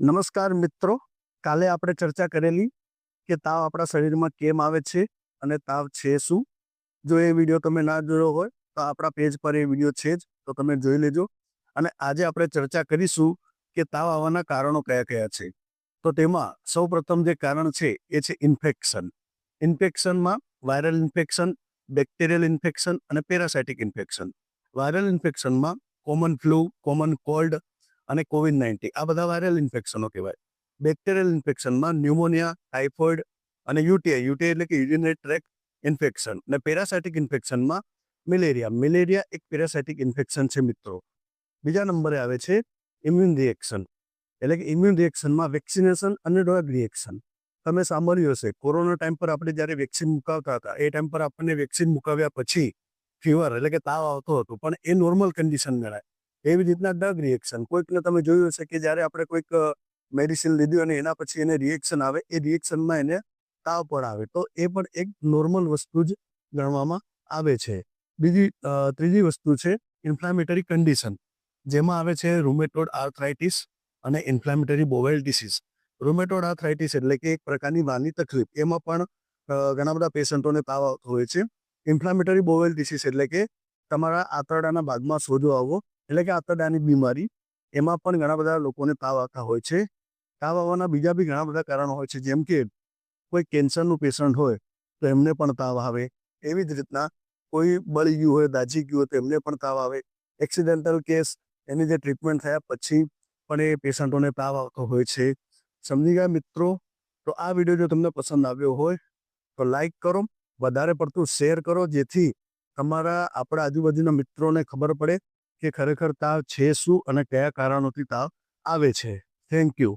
નમસ્કાર મિત્રો, કાલે આપણે ચર્ચા કરેલી કે તાવ આપણા શરીરમાં કેમ આવે છે અને તાવ છે શું. જો એ વિડીયો તમે ના જોયો હોય તો આપણા પેજ પર એ વિડીયો છે જ, તો તમે જોઈ લેજો. અને આજે આપણે ચર્ચા કરીશું કે તાવ આવવાના કારણો કયા કયા છે. તો તેમાં સૌપ્રથમ જે કારણ છે એ છે ઇન્ફેક્શન. ઇન્ફેક્શનમાં વાયરલ ઇન્ફેક્શન, બેક્ટેરિયલ ઇન્ફેક્શન અને પેરાસાઇટિક ઇન્ફેક્શન. વાયરલ ઇન્ફેક્શનમાં કોમન ફ્લૂ, કોમન કોલ્ડ અને COVID-19 આ બધા વાયરલ ઇન્ફેક્શનો કહેવાય. બેક્ટેરિયલ ઇન્ફેક્શનમાં ન્યુમોનિયા, ટાઇફોઇડ અને યુટીઆઈ એટલે કે યુરિનરી ટ્રેક ઇન્ફેક્શન. અને પેરાસાઇટિક ઇન્ફેક્શનમાં મેલેરિયા એક પેરાસાઇટિક ઇન્ફેક્શન છે મિત્રો. બીજા નંબરે આવે છે ઇમ્યુન રિએક્શન, એટલે કે ઇમ્યુન રિએક્શનમાં વેક્સિનેશન અને ડ્રગ રિએક્શન. તમે સાંભળ્યું હશે, કોરોના ટાઈમ પર આપણે જ્યારે વેક્સિન મુકાવતા હતા એ ટાઈમ પર આપણને વેક્સિન મુકાવ્યા પછી ફીવર એટલે કે તાવ આવતો હતો, પણ એ નોર્મલ કન્ડિશન ગણાય. એવી રીતના ડ્રગ રિએક્શન, કોઈકને તમે જોયું હશે કે જ્યારે આપણે કોઈક મેડિસિન લીધું અને એના પછી એને રિએક્શન આવે, એ રિએક્શનમાં એને તાવ પણ આવે, તો એ પણ એક નોર્મલ વસ્તુ જ ગણવામાં આવે છે. ત્રીજી વસ્તુ છે ઇન્ફ્લામેટરી કન્ડિશન, જેમાં આવે છે રૂમેટોઇડ આર્થરાઇટિસ અને inflammatory bowel disease. Rheumatoid arthritis એટલે કે એક પ્રકારની વાની તકલીફ, એમાં પણ ઘણા બધા પેશન્ટોને તાવ આવતો હોય છે. ઇન્ફ્લામેટરી બોવેલ ડિસીઝ એટલે કે તમારા આંતરડાના ભાગમાં સોજો આવવો, એટલે કે આંતરડાની બીમારી, એમાં પણ ઘણા બધા લોકોને તાવ આવતા હોય છે. તાવ આવવાના બીજા બી ઘણા બધા કારણો હોય છે, જેમ કે કોઈ કેન્સરનું પેશન્ટ હોય તો એમને પણ તાવ આવે. એવી જ રીતના કોઈ બળી ગયું હોય, દાઝી ગયું હોય તો એમને પણ તાવ આવે. એક્સિડેન્ટલ કેસ, એની જે ટ્રીટમેન્ટ થયા પછી પણ એ પેશન્ટોને તાવ આવતો હોય છે. સમજી ગયા મિત્રો? તો આ વિડીયો જો તમને પસંદ આવ્યો હોય તો લાઈક કરો, વધારે પડતું શેર કરો, જેથી આપણા આજુબાજુના મિત્રોને ખબર પડે કે ખરેખર તાવ છે શું અને કયા કારણોથી તાવ આવે છે. Thank you.